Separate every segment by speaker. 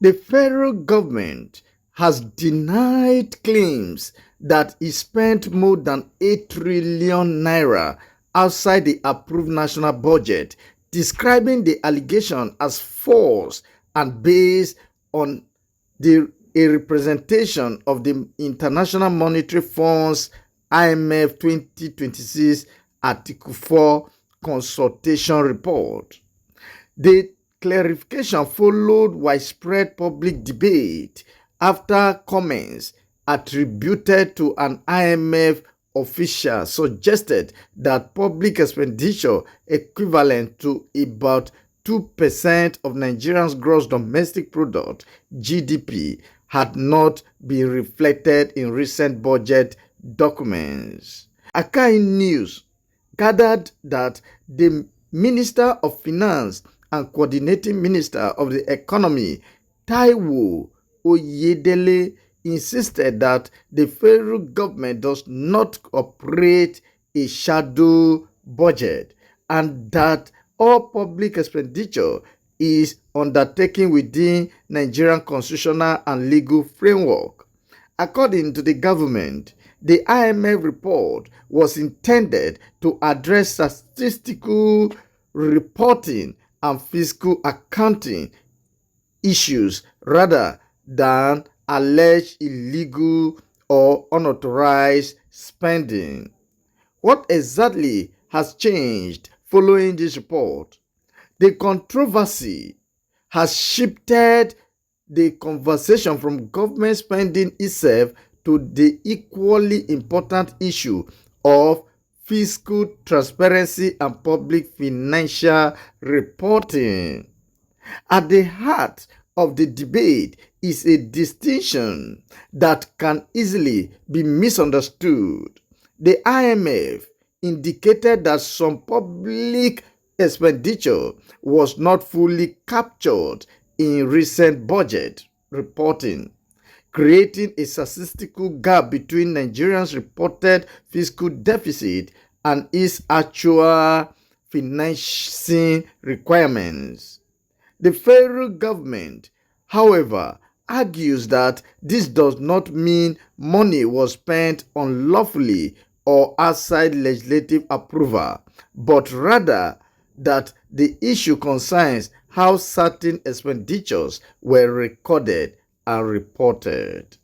Speaker 1: The federal government has denied claims that it spent more than 8 trillion naira outside the approved national budget, describing the allegation as false and based on a representation of the International Monetary Fund's IMF 2026 Article IV Consultation Report. The clarification followed widespread public debate after comments attributed to an IMF official suggested that public expenditure equivalent to about 2% of Nigeria's gross domestic product (GDP) had not been reflected in recent budget documents. Akahi News gathered that the Minister of Finance and Coordinating Minister of the Economy, Taiwo Oyedele, insisted that the federal government does not operate a shadow budget and that all public expenditure is undertaken within Nigerian constitutional and legal framework. According to the government, the IMF report was intended to address statistical reporting and fiscal accounting issues rather than alleged illegal or unauthorized spending. What exactly has changed following this report? The controversy has shifted the conversation from government spending itself to the equally important issue of fiscal transparency and public financial reporting. At the heart of the debate is a distinction that can easily be misunderstood. The IMF indicated that some public expenditure was not fully captured in recent budget reporting, creating a statistical gap between Nigeria's reported fiscal deficit and its actual financing requirements. The federal government, however, argues that this does not mean money was spent unlawfully or outside legislative approval, but rather that the issue concerns how certain expenditures were recorded and reported.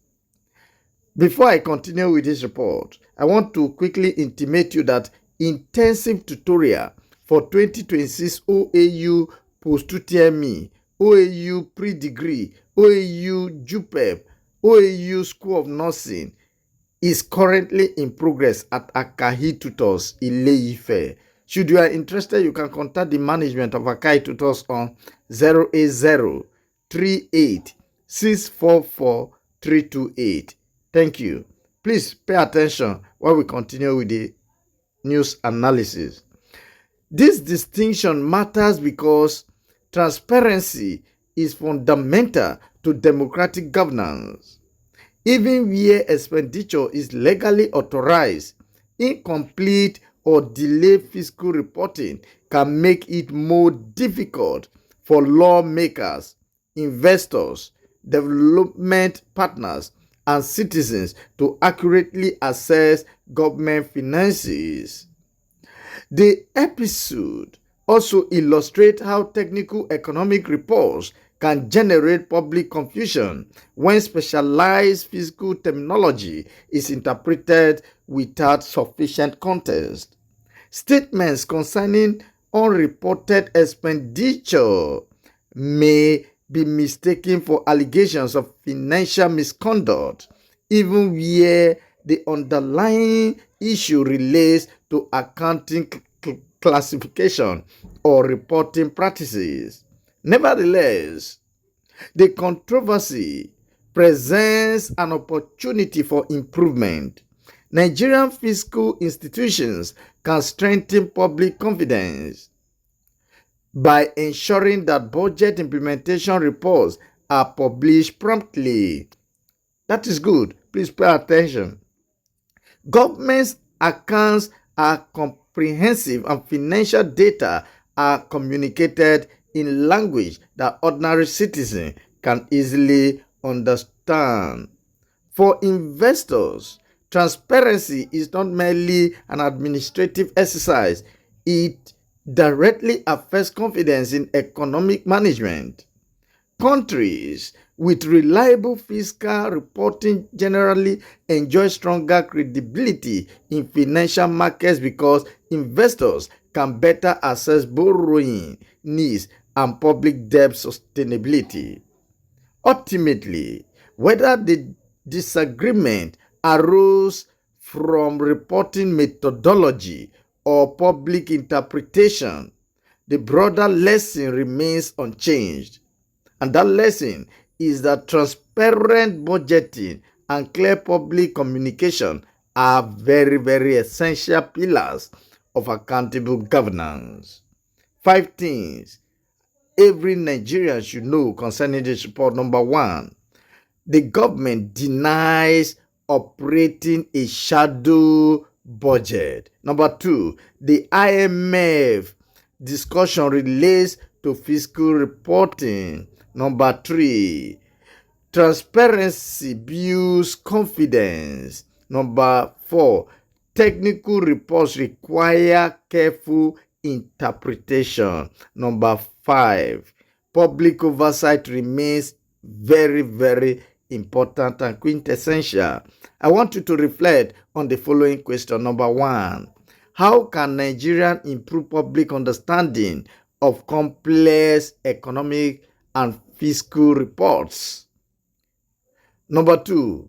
Speaker 1: Before I continue with this report, I want to quickly intimate you that intensive tutorial for 2026 OAU Post-UTME, OAU Pre-Degree, OAU JUPEP, OAU School of Nursing is currently in progress at Akahi Tutors, Ile-Ife. Should you are interested, you can contact the management of Akahi Tutors on 08038644328. Thank you. Please pay attention while we continue with the news analysis. This distinction matters because transparency is fundamental to democratic governance. Even where expenditure is legally authorized, incomplete or delayed fiscal reporting can make it more difficult for lawmakers, investors, development partners, and citizens to accurately assess government finances. The episode also illustrates how technical economic reports can generate public confusion when specialized fiscal terminology is interpreted without sufficient context. Statements concerning unreported expenditure may be mistaken for allegations of financial misconduct, even where the underlying issue relates to accounting classification or reporting practices. Nevertheless, the controversy presents an opportunity for improvement. Nigerian fiscal institutions can strengthen public confidence by ensuring that budget implementation reports are published promptly. That is good. Please pay attention. Government's accounts are comprehensive and financial data are communicated in language that ordinary citizens can easily understand. For investors, transparency is not merely an administrative exercise, it directly affects confidence in economic management. Countries with reliable fiscal reporting generally enjoy stronger credibility in financial markets because investors can better assess borrowing needs and public debt sustainability. Ultimately, whether the disagreement arose from reporting methodology or public interpretation, the broader lesson remains unchanged. And that lesson is that transparent budgeting and clear public communication are very, very essential pillars of accountable governance. 5 things every Nigerian should know concerning this report. Number 1, the government denies operating a shadow budget. Number 2, the IMF discussion relates to fiscal reporting. Number 3, transparency builds confidence. Number 4, technical reports require careful interpretation. Number 5, public oversight remains very, very important and quintessential. I want you to reflect on the following question. Number 1, how can Nigerians improve public understanding of complex economic and fiscal reports? Number 2,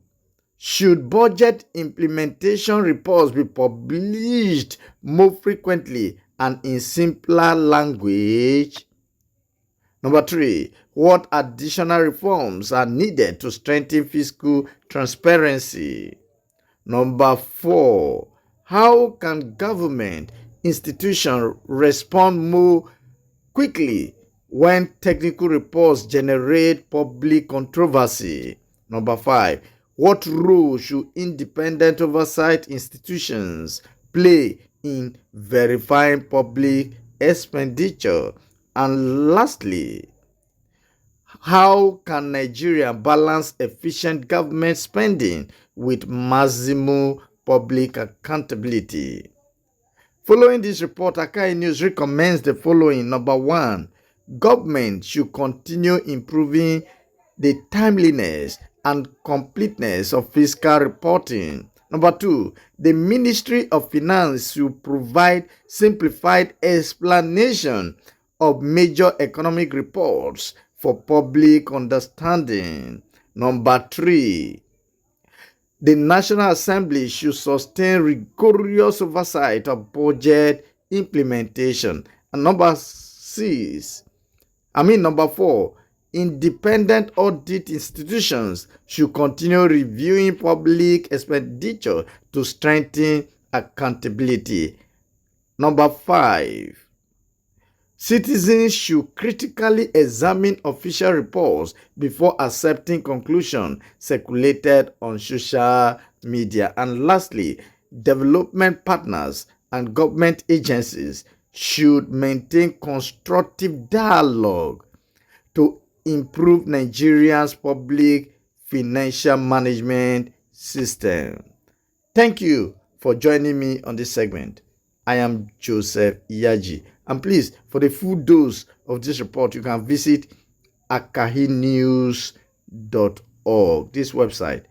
Speaker 1: should budget implementation reports be published more frequently and in simpler language? Number 3, what additional reforms are needed to strengthen fiscal transparency? Number 4, how can government institutions respond more quickly when technical reports generate public controversy? Number 5, what role should independent oversight institutions play in verifying public expenditure? And lastly, how can Nigeria balance efficient government spending with maximum public accountability? Following this report, Akahi News recommends the following. Number 1, government should continue improving the timeliness and completeness of fiscal reporting. Number 2, the Ministry of Finance should provide simplified explanation of major economic reports for public understanding. Number 3, the National Assembly should sustain rigorous oversight of budget implementation. And number 4, independent audit institutions should continue reviewing public expenditure to strengthen accountability. Number 5, citizens should critically examine official reports before accepting conclusions circulated on social media. And lastly, development partners and government agencies should maintain constructive dialogue to improve Nigeria's public financial management system. Thank you for joining me on this segment. I am Joseph Iyaji. And please, for the full dose of this report, you can visit akahinews.org. This website